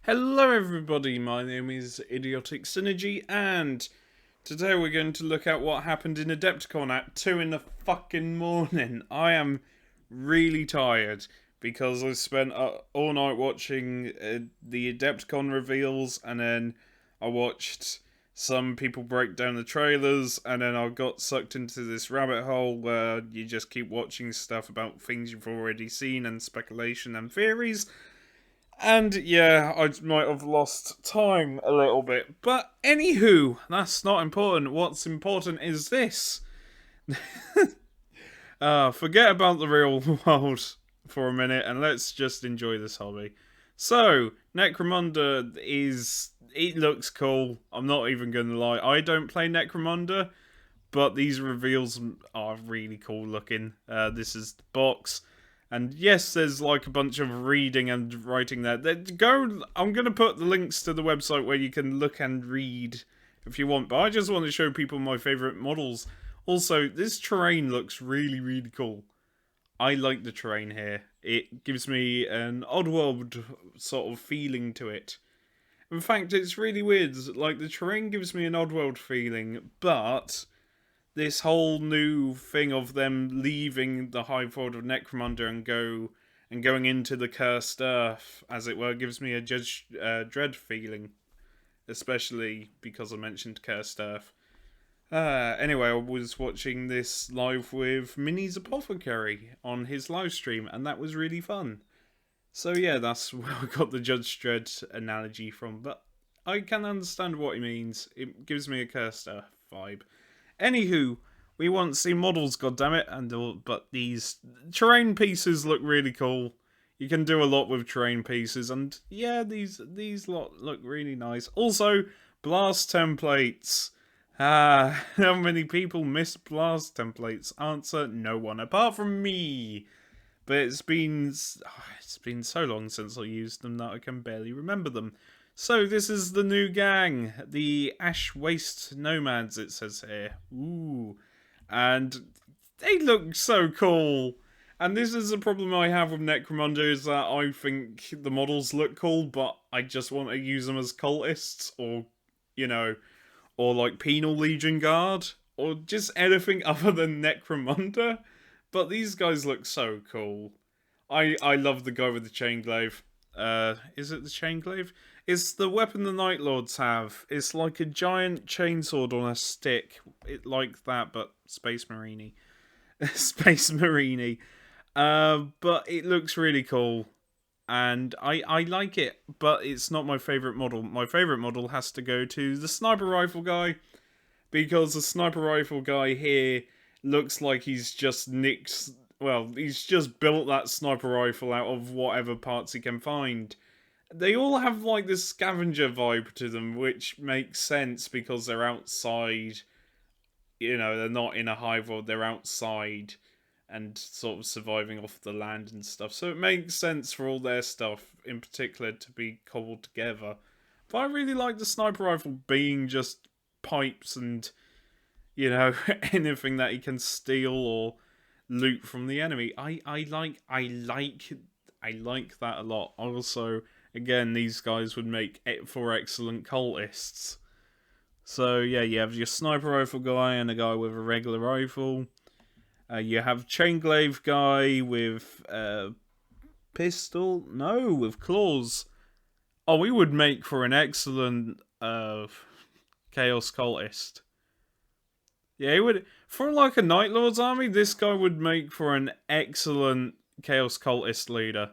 Hello everybody, my name is Idiotic Synergy, and today we're going to look at what happened in Adepticon at 2 in the fucking morning. I am really tired because I spent all night watching the Adepticon reveals, and then I watched some people break down the trailers, and then I got sucked into this rabbit hole where you just keep watching stuff about things you've already seen and speculation and theories. And yeah, I might have lost time a little bit. But anywho, that's not important. What's important is this. Forget about the real world for a minute and let's just enjoy this hobby. So, Necromunda is... It looks cool. I'm not even going to lie. I don't play Necromunda, but these reveals are really cool looking. This is the box. And yes, there's like a bunch of reading and writing there. I'm going to put the links to the website where you can look and read if you want. But I just want to show people my favourite models. Also, this terrain looks really, really cool. I like the terrain here. It gives me an Oddworld sort of feeling to it. In fact, it's really weird. Like, the terrain gives me an Oddworld feeling, but this whole new thing of them leaving the Hive World of Necromunda and going into the Cursed Earth, as it were, gives me a Judge Dredd feeling, especially because I mentioned Cursed Earth. Anyway, I was watching this live with Minnie's Apothecary on his live stream, and that was really fun. So yeah, that's where I got the Judge Dredd analogy from, but I can understand what he means. It gives me a Cursed Earth vibe. Anywho, we want to see models, goddammit, but these terrain pieces look really cool. You can do a lot with terrain pieces, and yeah, these lot look really nice. Also, blast templates. How many people miss blast templates? Answer: no one, apart from me. But it's been so long since I used them that I can barely remember them. So this is the new gang, the Ash Waste Nomads, it says here. Ooh. And they look so cool. And this is the problem I have with Necromunda, is that I think the models look cool, but I just want to use them as cultists, or, you know, or like Penal Legion Guard, or just anything other than Necromunda. But these guys look so cool. I love the guy with the chain glaive. Is it the chain glaive? It's the weapon the Night Lords have. It's like a giant chainsword on a stick. It like that, but Space Marine-y. Space Marine-y. But it looks really cool. And I like it, but it's not my favourite model. My favourite model has to go to the sniper rifle guy, because the sniper rifle guy here looks like he's just nicked... Well, he's just built that sniper rifle out of whatever parts he can find. They all have like this scavenger vibe to them, which makes sense because they're outside. You know, they're not in a hive world, they're outside and sort of surviving off the land and stuff. So it makes sense for all their stuff in particular to be cobbled together. But I really like the sniper rifle being just pipes and, you know, anything that he can steal or loot from the enemy. I like that a lot. Also, again, these guys would make for excellent cultists. So yeah, you have your sniper rifle guy and a guy with a regular rifle. You have chain glaive guy with pistol. No, with claws. Oh, we would make for an excellent chaos cultist. Yeah, he would. For like a Night Lord's army, this guy would make for an excellent Chaos Cultist leader.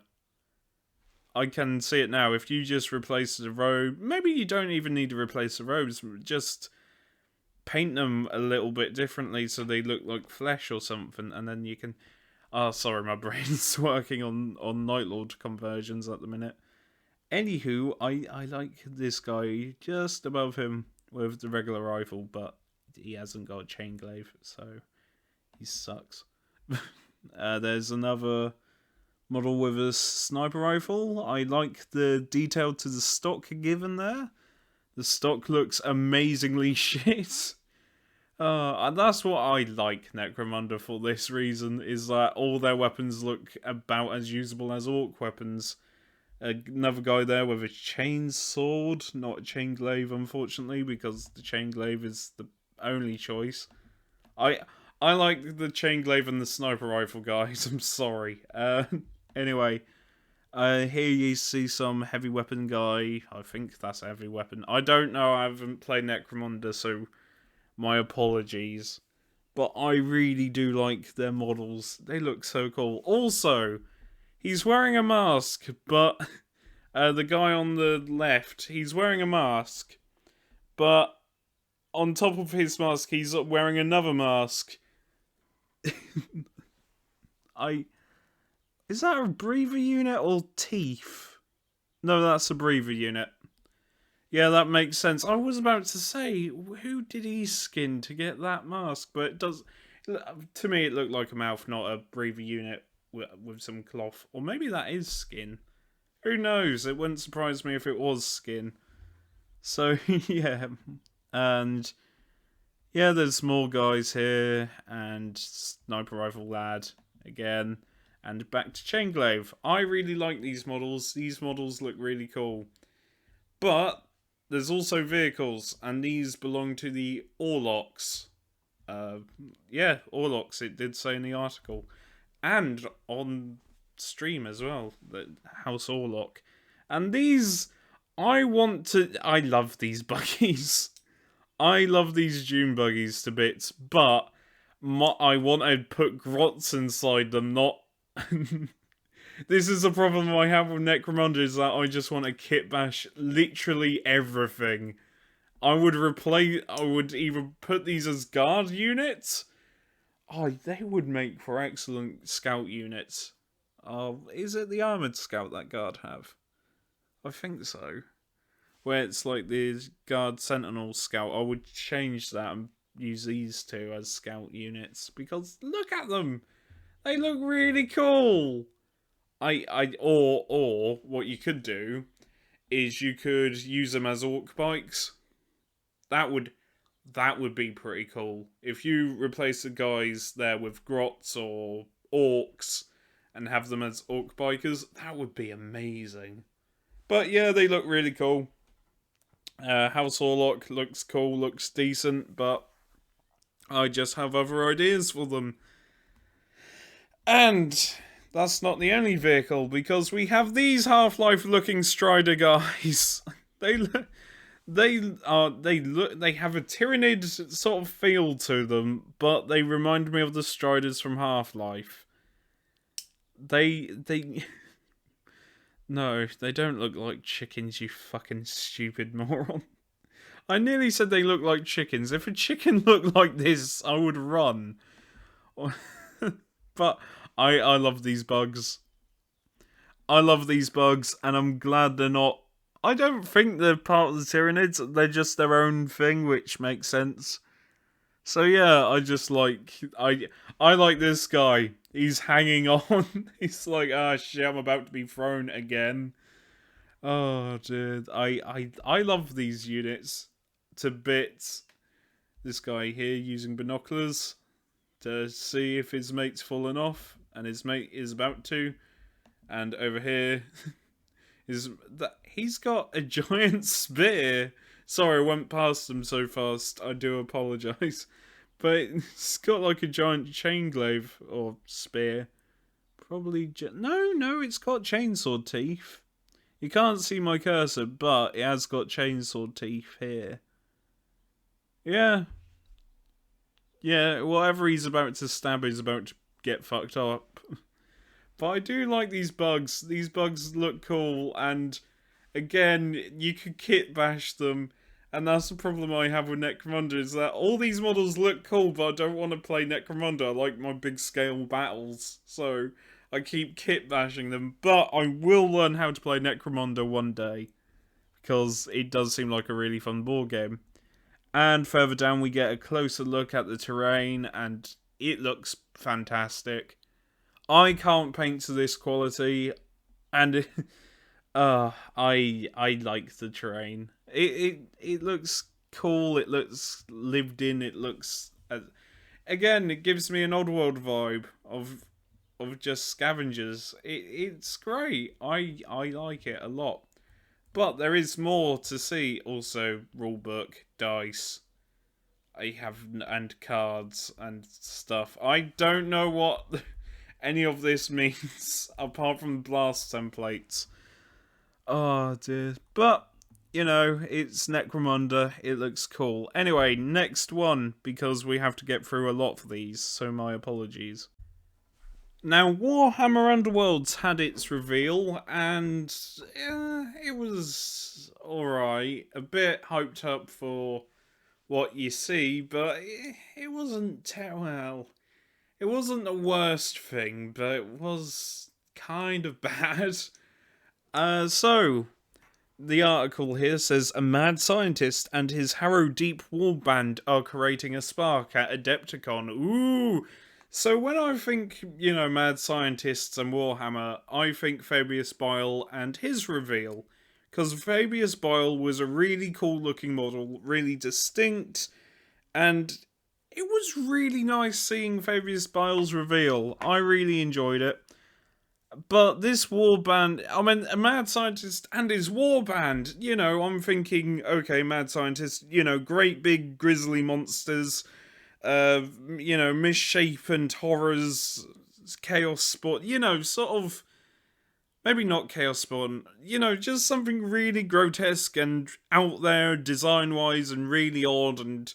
I can see it now. If you just replace the robe, maybe you don't even need to replace the robes, just paint them a little bit differently so they look like flesh or something, and then you can... Oh, sorry, my brain's working on Night Lord conversions at the minute. Anywho, I like this guy just above him with the regular rifle, but he hasn't got a chain glaive, so he sucks. There's another model with a sniper rifle. I like the detail to the stock given there. The stock looks amazingly shit. And that's what I like Necromunda for this reason, is that all their weapons look about as usable as Orc weapons. Another guy there with a chain sword, not a chain glaive, unfortunately, because the chain glaive is the only choice. I I like the chain glaive and the sniper rifle guys. I'm sorry. Anyway, here you see some heavy weapon guy. I think that's a heavy weapon. I don't know. I haven't played Necromunda, so my apologies. But I really do like their models. They look so cool. Also, he's wearing a mask, but the guy on the left, he's wearing a mask, but on top of his mask, he's wearing another mask. Is that a breather unit or teeth? No, that's a breather unit. Yeah, that makes sense. I was about to say, who did he skin to get that mask? But it does. To me, it looked like a mouth, not a breather unit with some cloth. Or maybe that is skin. Who knows? It wouldn't surprise me if it was skin. So, yeah. And, yeah, there's more guys here. And Sniper Rifle Lad, again. And back to Chainglaive. I really like these models. These models look really cool. But there's also vehicles, and these belong to the Orlocks. Yeah, Orlocks, it did say in the article. And on stream as well, the House Orlock. And these, I love these buggies. I love these Dune buggies to bits, but I want to put grots inside them, not... This is a problem I have with Necromunda, is that I just want to kit bash literally everything. I would either put these as guard units. Oh, they would make for excellent scout units. Is it the armoured scout that guard have? I think so. Where it's like the guard sentinel scout, I would change that and use these two as scout units. Because look at them! They look really cool! Or what you could do is you could use them as orc bikes. That would be pretty cool. If you replace the guys there with grots or orcs and have them as orc bikers, that would be amazing. But yeah, they look really cool. House Orlock looks cool, looks decent, but I just have other ideas for them. And that's not the only vehicle, because we have these Half-Life looking Strider guys. They have a Tyranid sort of feel to them, but they remind me of the Striders from Half-Life. No, they don't look like chickens, you fucking stupid moron. I nearly said they look like chickens. If a chicken looked like this, I would run. But I love these bugs. I love these bugs, and I'm glad they're not... I don't think they're part of the Tyranids. They're just their own thing, which makes sense. So yeah, I just like... I like this guy. He's hanging on. He's like, ah, shit, I'm about to be thrown again. Oh, dude. I love these units to bits. This guy here using binoculars to see if his mate's fallen off, and his mate is about to. And over here he's got a giant spear. Sorry, I went past him so fast. I do apologise. But it's got like a giant chain glaive or spear. Probably no, it's got chainsaw teeth. You can't see my cursor, but it has got chainsaw teeth here. Yeah. Yeah, whatever he's about to stab is about to get fucked up. But I do like these bugs. These bugs look cool, and again, you could kit bash them. And that's the problem I have with Necromunda, is that all these models look cool, but I don't want to play Necromunda. I like my big scale battles, so I keep kit bashing them. But I will learn how to play Necromunda one day, because it does seem like a really fun board game. And further down we get a closer look at the terrain, and it looks fantastic. I can't paint to this quality, and I like the terrain. It looks cool. It looks lived in. It looks again. It gives me an Oddworld vibe of of just scavengers. It's great. I like it a lot. But there is more to see. Also, rulebook, dice. I have and cards and stuff. I don't know what any of this means apart from blast templates. Oh dear. But you know, it's Necromunda. It looks cool. Anyway, next one, because we have to get through a lot for these, so my apologies. Now, Warhammer Underworlds had its reveal, and it was alright. A bit hyped up for what you see, but it wasn't well. It wasn't the worst thing, but it was kind of bad. So the article here says a mad scientist and his Harrow Deep warband are creating a spark at Adepticon. Ooh! So when I think, you know, mad scientists and Warhammer, I think Fabius Bile and his reveal. Because Fabius Bile was a really cool looking model, really distinct, and it was really nice seeing Fabius Bile's reveal. I really enjoyed it. But this warband, I mean, a mad scientist and his warband, you know, I'm thinking, okay, mad scientist, you know, great big grizzly monsters, you know, misshapen horrors, chaos sport, you know, sort of, maybe not chaos spawn, you know, just something really grotesque and out there design-wise and really odd, and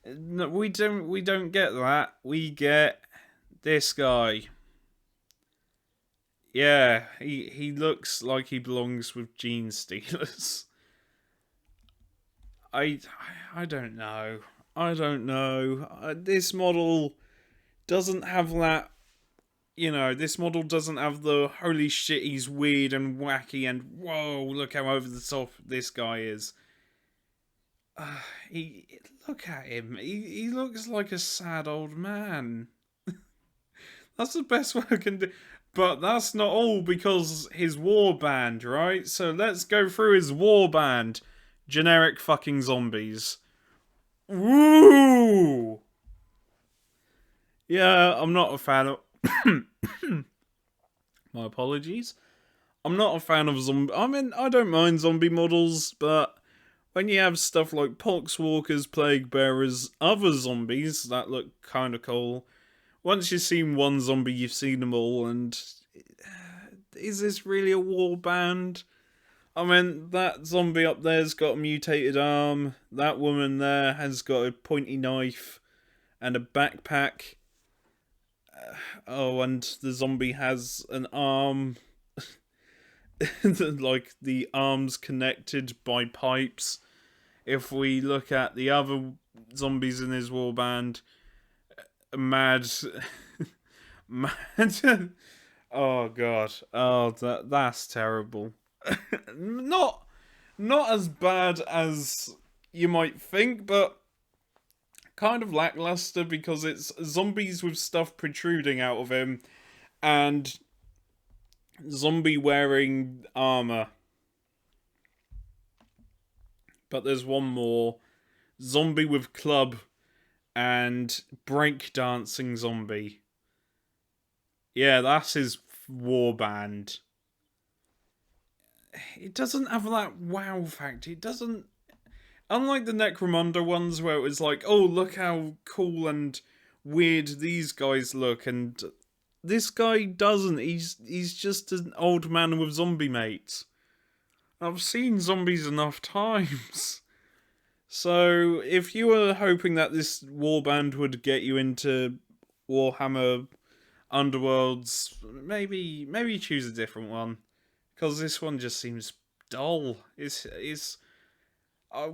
we don't get that. We get this guy. Yeah, he looks like he belongs with Gene Stealers. I don't know. I don't know. This model doesn't have that. You know, this model doesn't have the holy shit, he's weird and wacky and whoa, look how over the top this guy is. Look at him. He looks like a sad old man. That's the best way I can do. But that's not all, because his warband, right? So let's go through his warband. Generic fucking zombies. Woo! Yeah, I'm not a fan of... My apologies. I'm not a fan of zombie... I mean, I don't mind zombie models, but when you have stuff like poxwalkers, plague bearers, other zombies that look kind of cool... Once you've seen one zombie, you've seen them all, and is this really a warband? I mean, that zombie up there's got a mutated arm, that woman there has got a pointy knife and a backpack. Oh, and the zombie has an arm, like the arms connected by pipes. If we look at the other zombies in his warband... Mad, oh god, oh that's terrible. not as bad as you might think, but kind of lackluster, because it's zombies with stuff protruding out of him and zombie wearing armor. But there's one more, zombie with club and breakdancing zombie. Yeah, that's his warband. It doesn't have that wow factor. It doesn't... Unlike the Necromunda ones where it was like, oh, look how cool and weird these guys look, and this guy doesn't. He's just an old man with zombie mates. I've seen zombies enough times. So, if you were hoping that this warband would get you into Warhammer Underworlds, maybe choose a different one, because this one just seems dull.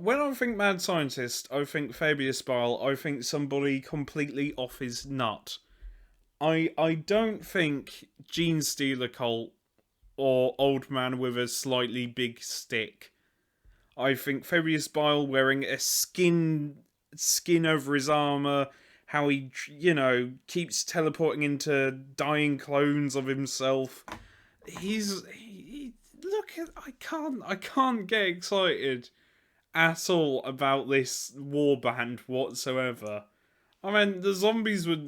When I think mad scientist, I think Fabius Bile. I think somebody completely off his nut. I don't think Gene Stealer cult or old man with a slightly big stick. I think Fabius Bile wearing a skin over his armor, how he, you know, keeps teleporting into dying clones of himself. Look at, I can't get excited at all about this warband whatsoever. I mean, the zombies were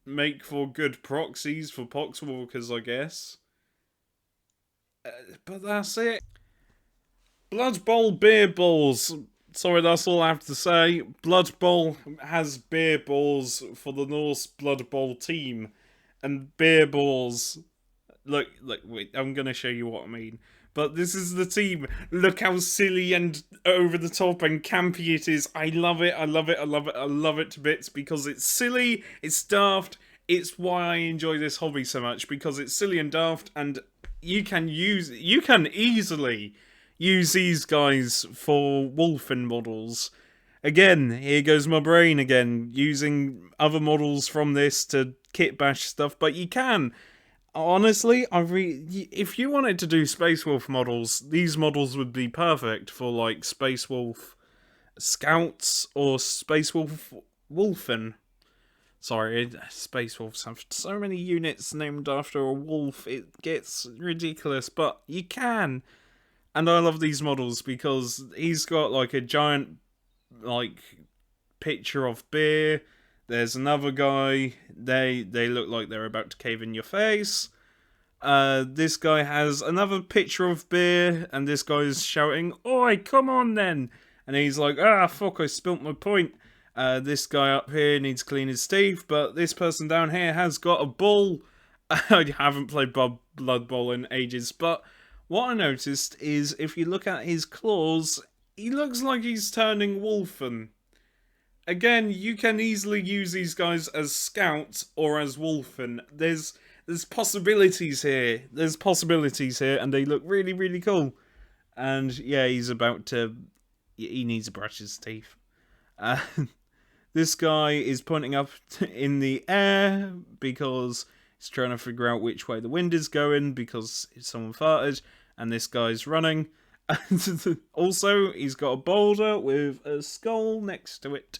make for good proxies for poxwalkers, I guess. But that's it. Blood Bowl beer balls. Sorry, that's all I have to say. Blood Bowl has beer balls for the Norse Blood Bowl team. And beer balls. Look, wait, I'm gonna show you what I mean. But this is the team. Look how silly and over the top and campy it is. I love it, I love it, I love it, I love it to bits because it's silly, it's daft. It's why I enjoy this hobby so much, because it's silly and daft, and you can easily use these guys for Wolfen models. Again, here goes my brain again, using other models from this to kit bash stuff, but you can. Honestly, if you wanted to do Space Wolf models, these models would be perfect for, like, Space Wolf Scouts or Space Wolf Wolfen. Sorry, Space Wolves have so many units named after a wolf, it gets ridiculous, but you can. And I love these models because he's got, like, a giant, like, picture of beer. There's another guy. They look like they're about to cave in your face. This guy has another picture of beer, and this guy is shouting, "Oi, come on then!" And he's like, "Ah, fuck, I spilt my point." This guy up here needs to clean his teeth, but this person down here has got a bull. I haven't played Blood Bowl in ages, but what I noticed is if you look at his claws, he looks like he's turning wolfen. Again, you can easily use these guys as scouts or as wolfen. There's possibilities here. There's possibilities here, and they look really, really cool. And yeah, he needs to brush his teeth. This guy is pointing up in the air because he's trying to figure out which way the wind is going because someone farted, and this guy's running. Also, he's got a boulder with a skull next to it.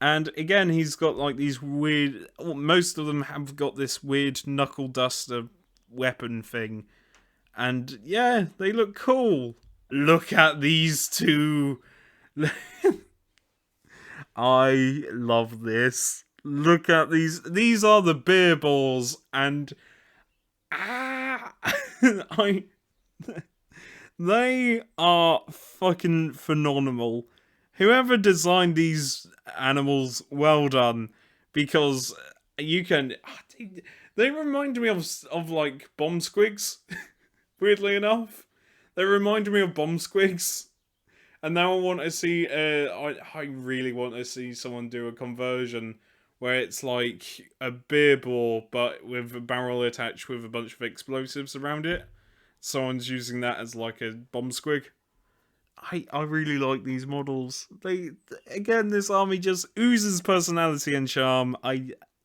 And again, he's got like these weird... Most of them have got this weird knuckle duster weapon thing. And yeah, they look cool. Look at these two. I love this. Look at these. These are the beer balls. And... They are fucking phenomenal. Whoever designed these animals, well done, because you can... They remind me of like bomb squigs, weirdly enough. They remind me of bomb squigs, and now I want to see, I really want to see someone do a conversion where it's like a beer ball, but with a barrel attached with a bunch of explosives around it. Someone's using that as like a bomb squig. I really like these models. Again, this army just oozes personality and charm.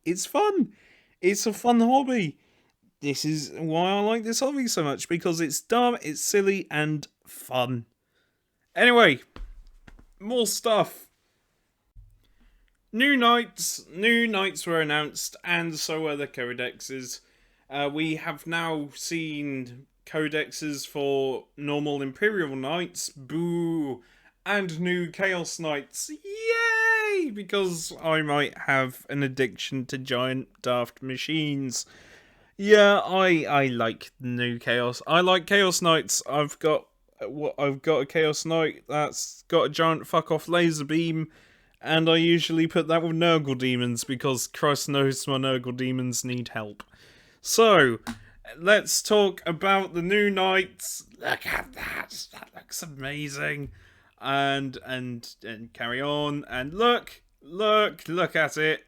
It's fun. It's a fun hobby. This is why I like this hobby so much, because it's dumb, it's silly, and fun. Anyway, more stuff. New knights were announced, and so were the codexes. We have now seen codexes for normal Imperial Knights, boo, and new Chaos Knights, yay, because I might have an addiction to giant daft machines. Yeah, I like new Chaos. I like Chaos Knights. I've got a Chaos Knight that's got a giant fuck off laser beam, and I usually put that with Nurgle demons because Christ knows my Nurgle demons need help. So, let's talk about the new knights. Look at that. That looks amazing. And carry on. And look at it.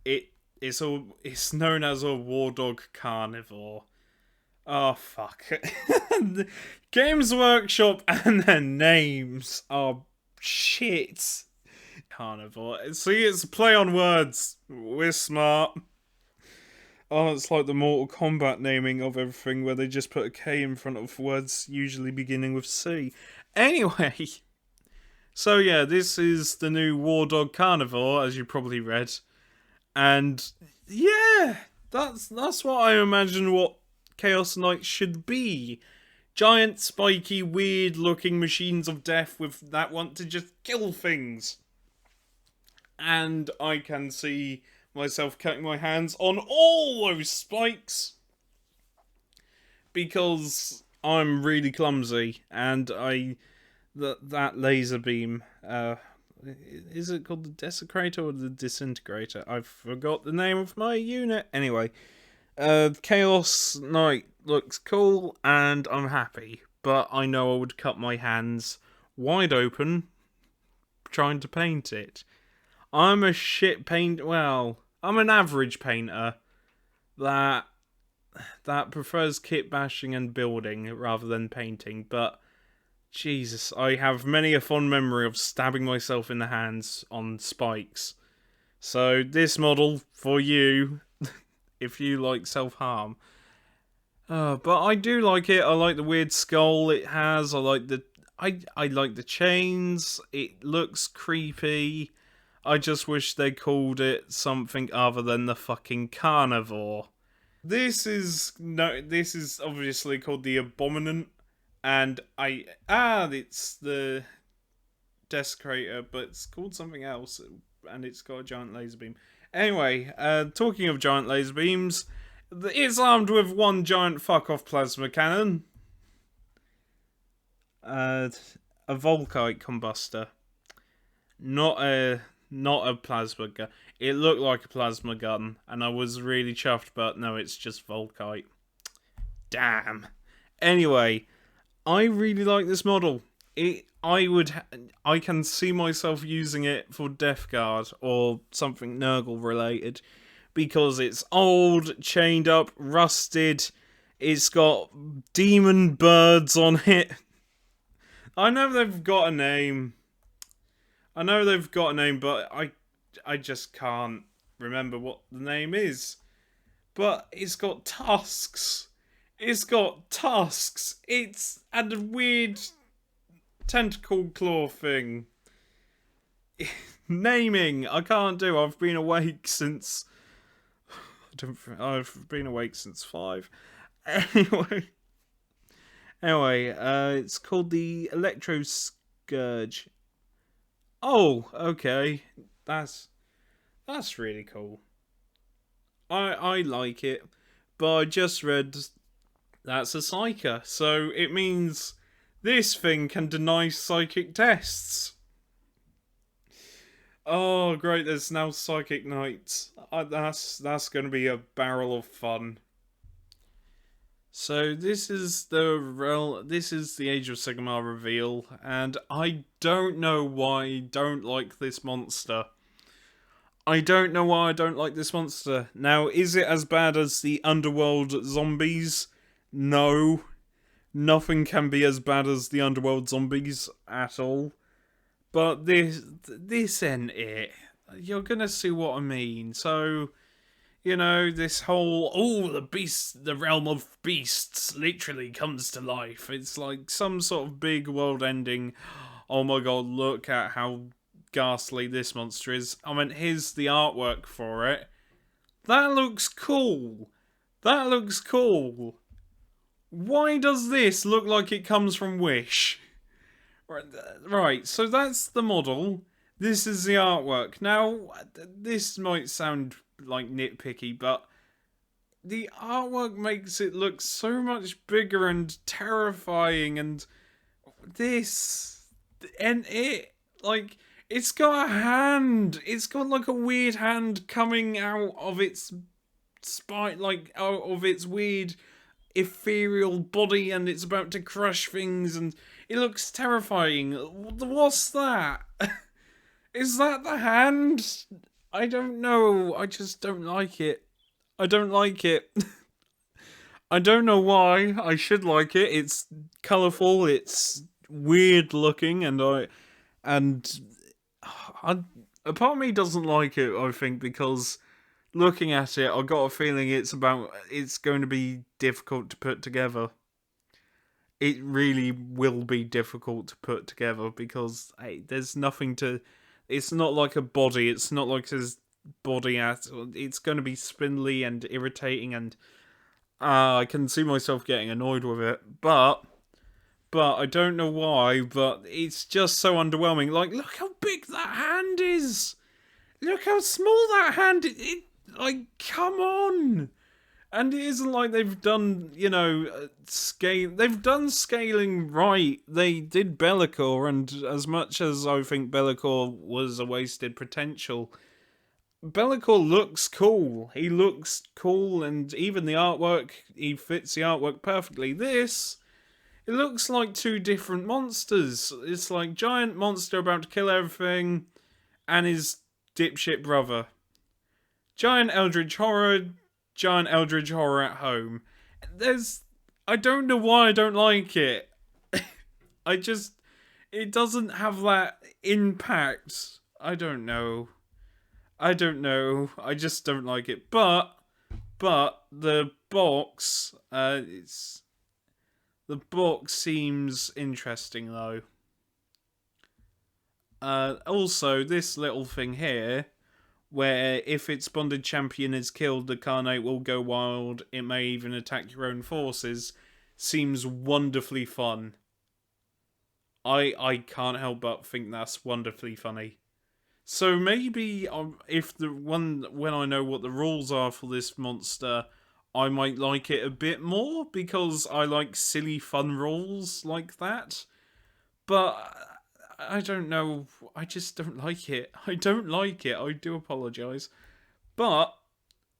It's known as a War Dog Carnivore. Oh fuck. Games Workshop and their names are shit. Carnivore. See, it's a play on words. We're smart. Oh, it's like the Mortal Kombat naming of everything where they just put a K in front of words usually beginning with C. Anyway, so yeah, this is the new War Dog Carnivore, as you probably read. And yeah, that's what I imagine what Chaos Knights should be. Giant, spiky, weird-looking machines of death with that want to just kill things. And I can see myself cutting my hands on all those spikes because I'm really clumsy and that laser beam. Is it called the Desecrator or the Disintegrator? I forgot the name of my unit. Anyway, Chaos Knight looks cool and I'm happy, but I know I would cut my hands wide open trying to paint it. I'm a shit paint. Well, I'm an average painter that prefers kit bashing and building rather than painting, but Jesus, I have many a fond memory of stabbing myself in the hands on spikes. So this model for you, if you like self-harm. But I do like it. I like the weird skull it has. I like the chains. It looks creepy. I just wish they called it something other than the fucking carnivore. This is obviously called the Abominant, and it's the Desecrator, but it's called something else, and it's got a giant laser beam. Anyway, talking of giant laser beams, it's armed with one giant fuck-off plasma cannon. A Volkite combustor. Not a plasma gun. It looked like a plasma gun, and I was really chuffed, but no, it's just Volkite. Damn. Anyway, I really like this model. I can see myself using it for Death Guard or something Nurgle related, because it's old, chained up, rusted. It's got demon birds on it. I know they've got a name. But I just can't remember what the name is. But it's got tusks. It's and a weird tentacle claw thing. Naming, I can't do. I've been awake since 5. Anyway, it's called the Electro Scourge. Oh, okay. That's really cool. I like it. But I just read that's a psyker, so it means this thing can deny psychic tests. Oh, great, there's now psychic knights. That's going to be a barrel of fun. So this is the Age of Sigmar reveal, and I don't know why I don't like this monster. Now, is it as bad as the Underworld zombies? No. Nothing can be as bad as the Underworld zombies at all. But this ain't it. You're gonna see what I mean. So, you know, this whole, the realm of beasts literally comes to life. It's like some sort of big world-ending, oh my god, look at how ghastly this monster is. I mean, here's the artwork for it. That looks cool. Why does this look like it comes from Wish? Right, so that's the model. This is the artwork. Now, this might sound like nitpicky, but the artwork makes it look so much bigger and terrifying, and it's got a hand. It's got like a weird hand coming out of its spine, like out of its weird ethereal body, and it's about to crush things, and it looks terrifying. What's that? Is that the hand? I don't know. I just don't like it. I don't know why. I should like it. It's colourful. It's weird looking, and a part of me doesn't like it. I think because looking at it, I got a feeling it's going to be difficult to put together. It really will be difficult to put together because there's nothing to. It's not like a body. It's not like his body. It's going to be spindly and irritating, and I can see myself getting annoyed with it. But I don't know why. But it's just so underwhelming. Like, look how big that hand is. Look how small that hand is. Like, come on. And it isn't like they've done, you know, scale. They've done scaling right. They did Bellicor, and as much as I think Bellicor was a wasted potential, Bellicor looks cool. He looks cool, and even the artwork, he fits the artwork perfectly. This, it looks like two different monsters. It's like giant monster about to kill everything, and his dipshit brother. Giant Eldritch Horror, giant Eldritch Horror at home. I don't know why I don't like it. It doesn't have that impact. I don't know. I just don't like it. But the box, the box seems interesting though. Also, this little thing here, where if its bonded champion is killed, the Carnate will go wild. It may even attack your own forces. Seems wonderfully fun. I can't help but think that's wonderfully funny. So maybe if when I know what the rules are for this monster, I might like it a bit more because I like silly fun rules like that. But I don't know. I just don't like it. I don't like it. I do apologise. But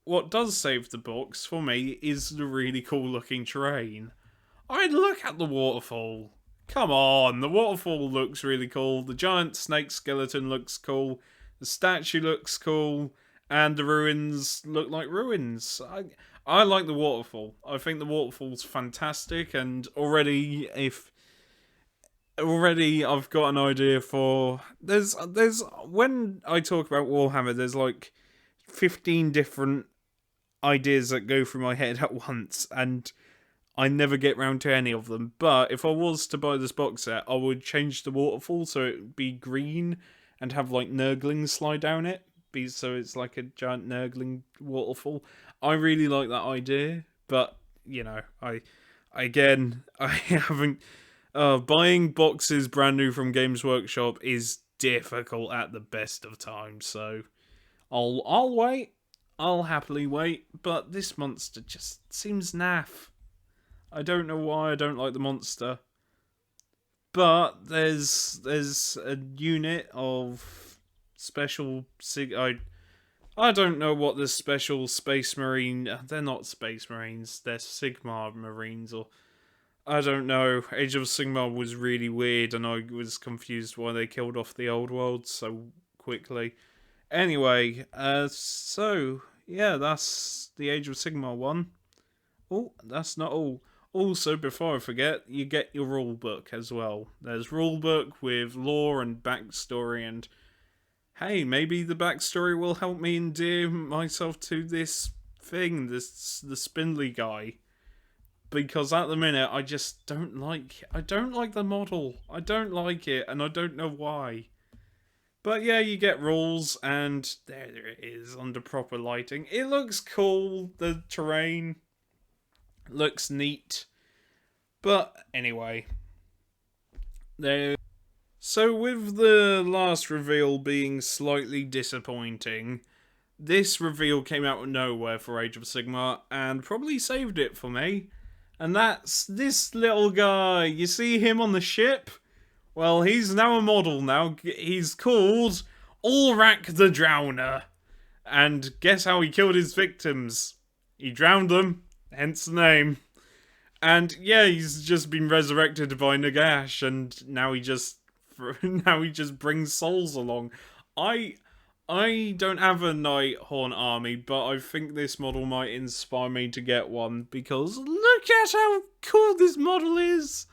what does save the box for me is the really cool looking terrain. I mean, look at the waterfall. Come on, the waterfall looks really cool. The giant snake skeleton looks cool. The statue looks cool. And the ruins look like ruins. I like the waterfall. I think the waterfall's fantastic. And already I've got an idea for... There's when I talk about Warhammer, there's like 15 different ideas that go through my head at once. And I never get round to any of them, but if I was to buy this box set, I would change the waterfall so it would be green and have like Nurglings slide down it, so it's like a giant Nurgling waterfall. I really like that idea, but you know, I haven't. Buying boxes brand new from Games Workshop is difficult at the best of times, so I'll wait. I'll happily wait, but this monster just seems naff. I don't know why I don't like the monster. But there's a unit of special I don't know what the special Space Marine... They're not Space Marines, they're Sigmar Marines, or... I don't know. Age of Sigmar was really weird, and I was confused why they killed off the old world so quickly. Anyway, so, yeah, that's the Age of Sigmar one. Oh, that's not all. Also, before I forget, you get your rulebook as well. There's rulebook with lore and backstory, and hey, maybe the backstory will help me endear myself to this thing, the spindly guy. Because at the minute, I just don't like the model. I don't like it, and I don't know why. But yeah, you get rules, and there it is, under proper lighting. It looks cool, the terrain looks neat. But anyway, so with the last reveal being slightly disappointing, this reveal came out of nowhere for Age of Sigmar and probably saved it for me. And that's this little guy. You see him on the ship? Well, he's now a model now. He's called Ulrak the Drowner. And guess how he killed his victims? He drowned them, hence the name. And yeah, he's just been resurrected by Nagash, and now he just brings souls along. I don't have a Nighthorn army, but I think this model might inspire me to get one, because look at how cool this model is.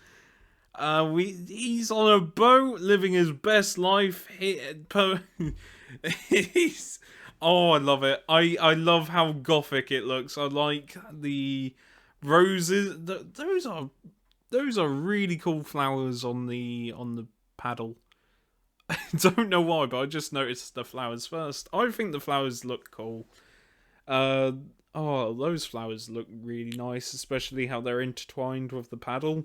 He's on a boat living his best life. Oh, I love it. I love how gothic it looks. I like the roses. Those are really cool flowers on the paddle. I don't know why, but I just noticed the flowers first. I think the flowers look cool. Those flowers look really nice, especially how they're intertwined with the paddle,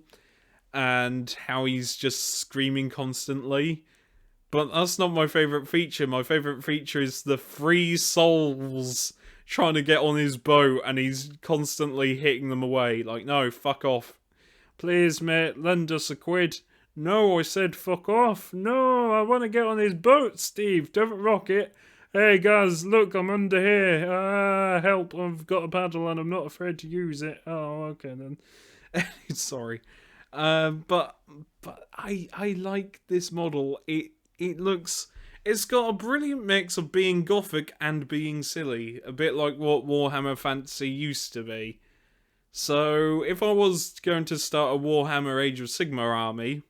and how he's just screaming constantly. But that's not my favourite feature. My favourite feature is the 3 souls trying to get on his boat and he's constantly hitting them away. Like, no, fuck off. Please, mate, lend us a quid. No, I said fuck off. No, I want to get on his boat, Steve. Don't rock it. Hey, guys, look, I'm under here. Help, I've got a paddle and I'm not afraid to use it. Oh, okay then. Sorry. But I like this model. It looks... It's got a brilliant mix of being gothic and being silly. A bit like what Warhammer Fantasy used to be. So, if I was going to start a Warhammer Age of Sigmar army,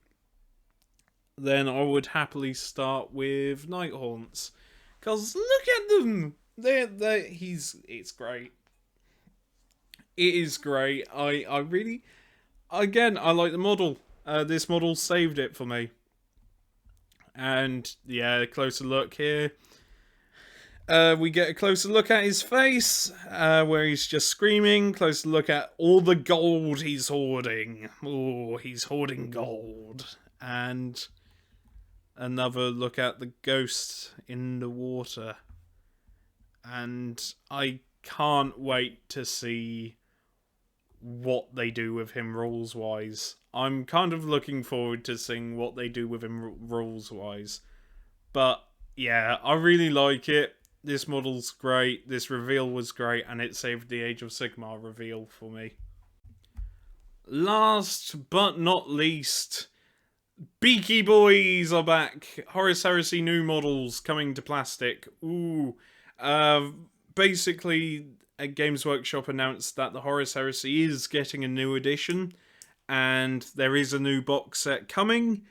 then I would happily start with Nighthaunts. Because look at them! It's great. It is great. I really... Again, I like the model. This model saved it for me. And, yeah, a closer look here. We get a closer look at his face, where he's just screaming. Closer look at all the gold he's hoarding. Oh, he's hoarding gold. And another look at the ghost in the water. And I can't wait to see what they do with him rules-wise. I'm kind of looking forward to seeing what they do with him rules-wise. But, yeah, I really like it. This model's great, this reveal was great, and it saved the Age of Sigmar reveal for me. Last but not least, Beaky Boys are back. Horus Heresy new models coming to plastic. Ooh. Basically, Games Workshop announced that the Horus Heresy is getting a new edition, and there is a new box set coming,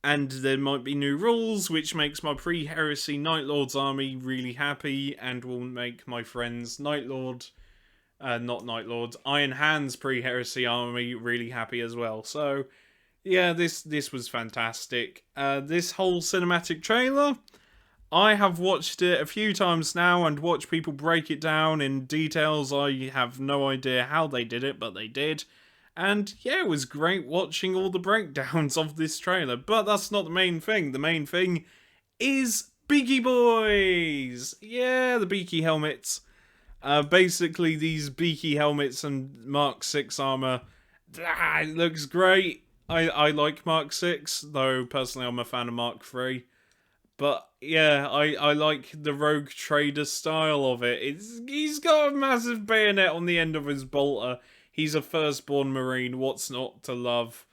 and there might be new rules, which makes my pre-Heresy Night Lords army really happy, and will make my friends not Night Lords, Iron Hands pre-Heresy army really happy as well. So, yeah, this was fantastic. This whole cinematic trailer, I have watched it a few times now and watched people break it down in details. I have no idea how they did it, but they did. And yeah, it was great watching all the breakdowns of this trailer. But that's not the main thing. The main thing is Beaky Boys! Yeah, the Beaky helmets. Basically, these Beaky helmets and Mark 6 armor. It looks great. I like Mark 6, though personally I'm a fan of Mark 3. But yeah, I like the Rogue Trader style of it. He's got a massive bayonet on the end of his bolter. He's a firstborn Marine. What's not to love?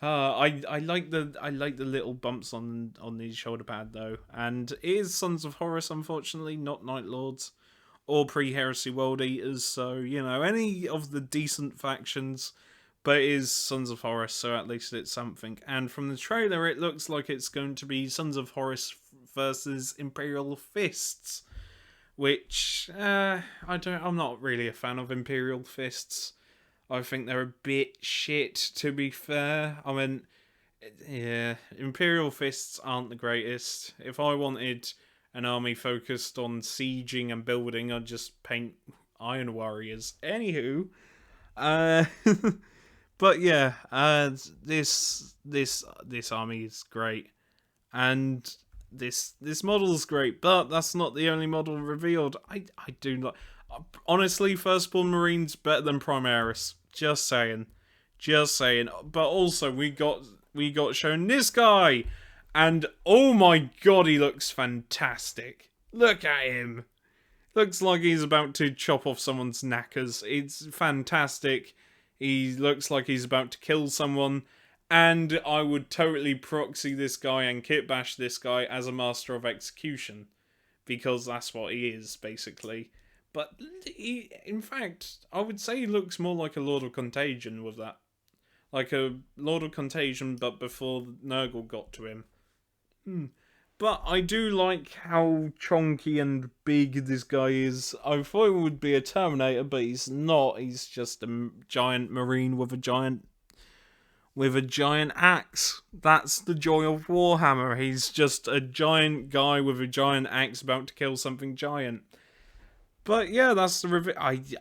I like the little bumps on his shoulder pad though, and it is Sons of Horus, unfortunately, not Night Lords or pre-Heresy World Eaters. So you know, any of the decent factions, but it is Sons of Horus, so at least it's something. And from the trailer, it looks like it's going to be Sons of Horus versus Imperial Fists, which I'm not really a fan of Imperial Fists. I think they're a bit shit, to be fair. I mean, yeah, Imperial Fists aren't the greatest. If I wanted an army focused on sieging and building, I'd just paint Iron Warriors. Anywho, but yeah, this army is great, and this model's great. But that's not the only model revealed. I do not. Honestly, Firstborn Marines better than Primarks. Just saying. But also, we got shown this guy, and oh my god, he looks fantastic. Look at him. Looks like he's about to chop off someone's knackers. It's fantastic. He looks like he's about to kill someone, and I would totally proxy this guy and kitbash this guy as a Master of Execution, because that's what he is, basically. But in fact, I would say he looks more like a Lord of Contagion with that. Like a Lord of Contagion, but before Nurgle got to him. But I do like how chonky and big this guy is. I thought it would be a Terminator, but he's not. He's just a giant Marine with a giant axe. That's the joy of Warhammer. He's just a giant guy with a giant axe about to kill something giant. But yeah, that's the review.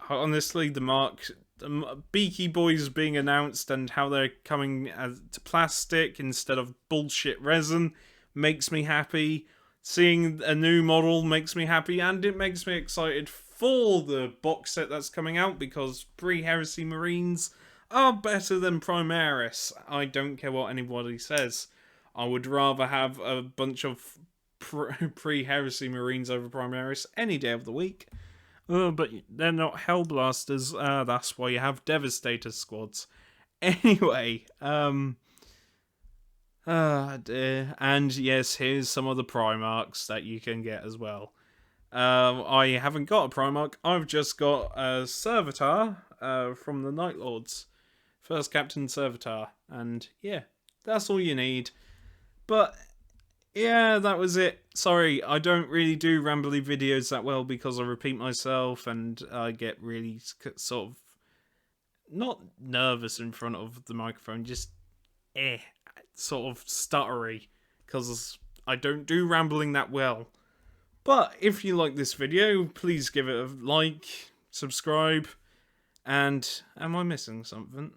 Honestly, the Beaky Boys being announced and how they're coming to plastic instead of bullshit resin makes me happy. Seeing a new model makes me happy, and it makes me excited for the box set that's coming out, because pre-Heresy Marines are better than Primaris. I don't care what anybody says. I would rather have a bunch of pre-Heresy Marines over Primaris any day of the week. But they're not Hellblasters. That's why you have Devastator squads. Anyway, dear. And yes, here's some of the Primarks that you can get as well. I haven't got a Primark. I've just got a Servitor from the Night Lords. First Captain Servitor. And yeah, that's all you need. But yeah, that was it. Sorry, I don't really do rambly videos that well because I repeat myself and I get really sort of not nervous in front of the microphone, just sort of stuttery because I don't do rambling that well. But if you like this video, please give it a like, subscribe, and am I missing something?